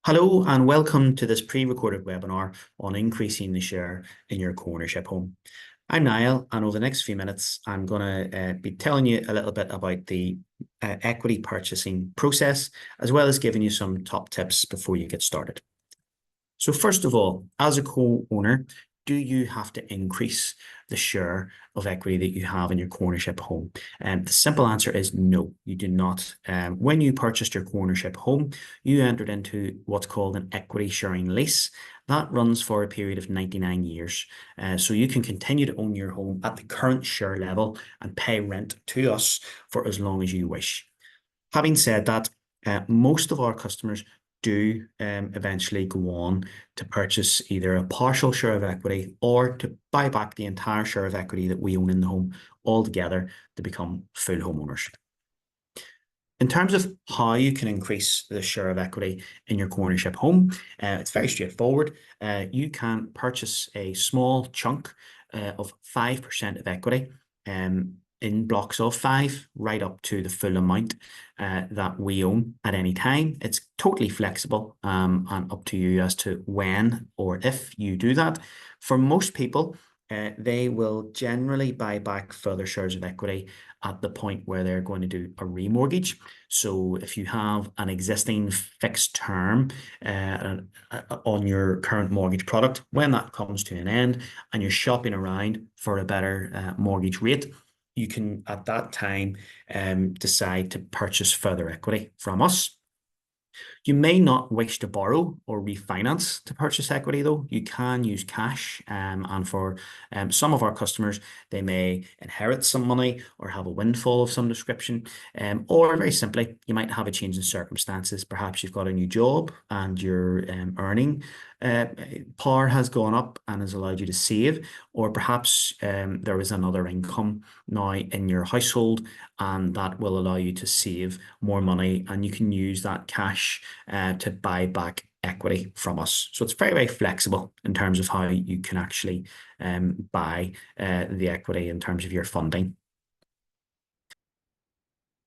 Hello and welcome to this pre-recorded webinar on increasing the share in your co-ownership home. I'm Niall, and over the next few minutes, I'm going to be telling you a little bit about the equity purchasing process, as well as giving you some top tips before you get started. So first of all, as a co-owner, do you have to increase the share of equity that you have in your co-ownership home? And the simple answer is no, you do not. When you purchased your co-ownership home, you entered into what's called an equity sharing lease. That runs for a period of 99 years. So you can continue to own your home at the current share level and pay rent to us for as long as you wish. Having said that, most of our customers do eventually go on to purchase either a partial share of equity or to buy back the entire share of equity that we own in the home altogether to become full homeowners. In terms of how you can increase the share of equity in your co-ownership home, it's very straightforward. You can purchase a small chunk of 5% of equity in blocks of 5 right up to the full amount that we own at any time. It's totally flexible and up to you as to when or if you do that. For most people, they will generally buy back further shares of equity at the point where they're going to do a remortgage. So if you have an existing fixed term on your current mortgage product, when that comes to an end and you're shopping around for a better mortgage rate, you can at that time decide to purchase further equity from us. You may not wish to borrow or refinance to purchase equity, though. You can use cash, and for some of our customers, they may inherit some money or have a windfall of some description, or very simply, you might have a change in circumstances. Perhaps you've got a new job and your earning power has gone up and has allowed you to save, or perhaps there is another income now in your household and that will allow you to save more money, and you can use that cash to buy back equity from us. So it's very, very flexible in terms of how you can actually buy the equity in terms of your funding.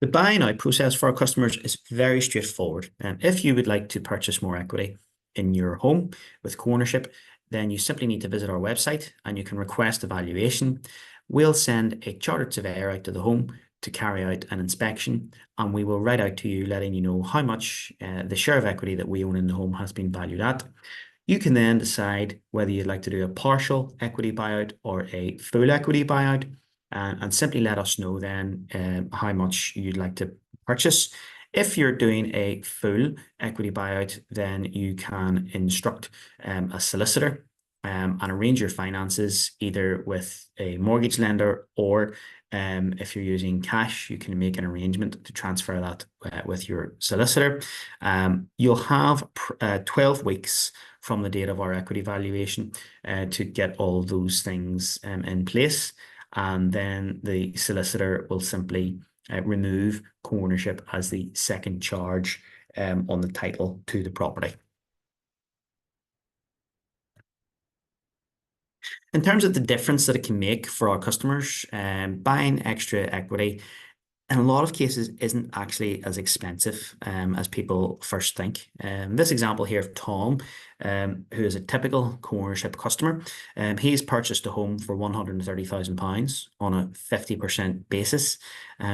The buy now process for our customers is very straightforward. If you would like to purchase more equity in your home with co-ownership, then you simply need to visit our website and you can request a valuation. We'll send a chartered surveyor out to the home to carry out an inspection, and we will write out to you letting you know how much the share of equity that we own in the home has been valued at. You can then decide whether you'd like to do a partial equity buyout or a full equity buyout, and simply let us know then how much you'd like to purchase. If you're doing a full equity buyout, then you can instruct a solicitor and arrange your finances either with a mortgage lender, or if you're using cash, you can make an arrangement to transfer that with your solicitor. You'll have 12 weeks from the date of our equity valuation to get all of those things in place. And then the solicitor will simply remove co-ownership as the second charge on the title to the property. In terms of the difference that it can make for our customers, buying extra equity in a lot of cases isn't actually as expensive as people first think. This example here of Tom, who is a typical co-ownership customer, he's purchased a home for £130,000 on a 50% basis.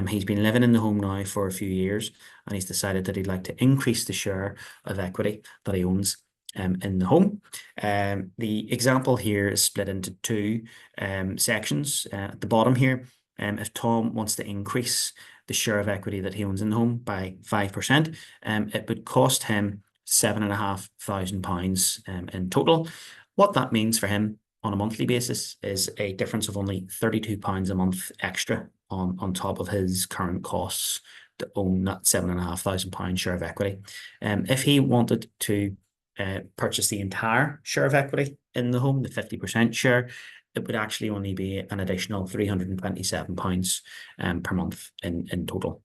He's been living in the home now for a few years, and he's decided that he'd like to increase the share of equity that he owns in the home. The example here is split into two sections. At the bottom here, if Tom wants to increase the share of equity that he owns in the home by 5%, it would cost him £7,500 in total. What that means for him on a monthly basis is a difference of only £32 a month extra on top of his current costs to own that £7,500 share of equity. If he wanted to purchase the entire share of equity in the home, the 50% share, it would actually only be an additional £327 per month in total.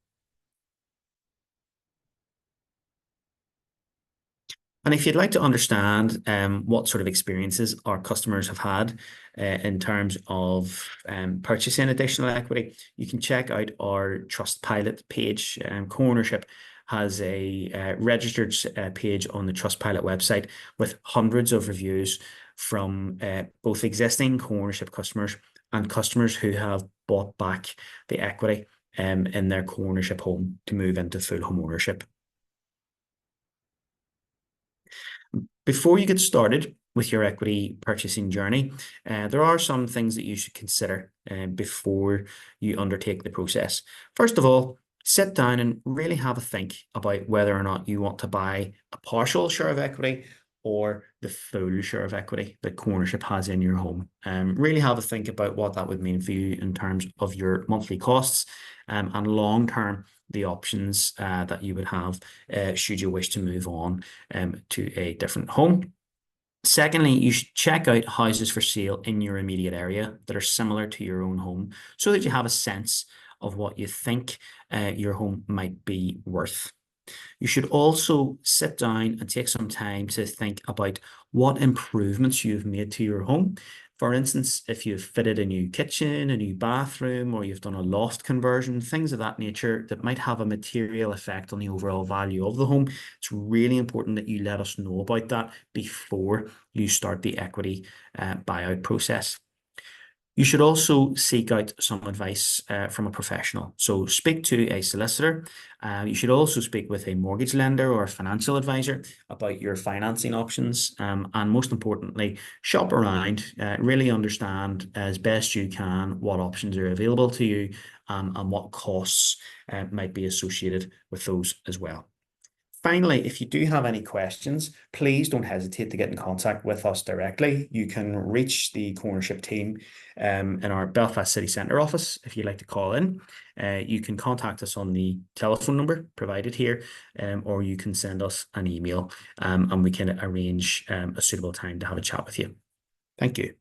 And if you'd like to understand what sort of experiences our customers have had in terms of purchasing additional equity, you can check out our Trustpilot page. Co-ownership has a registered page on the Trustpilot website with hundreds of reviews from both existing co-ownership customers and customers who have bought back the equity in their co-ownership home to move into full home ownership. Before you get started with your equity purchasing journey, there are some things that you should consider before you undertake the process. First of all, sit down and really have a think about whether or not you want to buy a partial share of equity or the full share of equity that co-ownership has in your home. Really have a think about what that would mean for you in terms of your monthly costs and long-term the options that you would have should you wish to move on to a different home. Secondly, you should check out houses for sale in your immediate area that are similar to your own home so that you have a sense of what you think your home might be worth. You should also sit down and take some time to think about what improvements you've made to your home. For instance, if you've fitted a new kitchen, a new bathroom, or you've done a loft conversion, things of that nature that might have a material effect on the overall value of the home, it's really important that you let us know about that before you start the equity buyout process. You should also seek out some advice from a professional. So speak to a solicitor. You should also speak with a mortgage lender or a financial advisor about your financing options. And most importantly, shop around, really understand as best you can what options are available to you and what costs might be associated with those as well. Finally, if you do have any questions, please don't hesitate to get in contact with us directly. You can reach the co-ownership team in our Belfast City Centre office if you'd like to call in. You can contact us on the telephone number provided here, or you can send us an email and we can arrange a suitable time to have a chat with you. Thank you.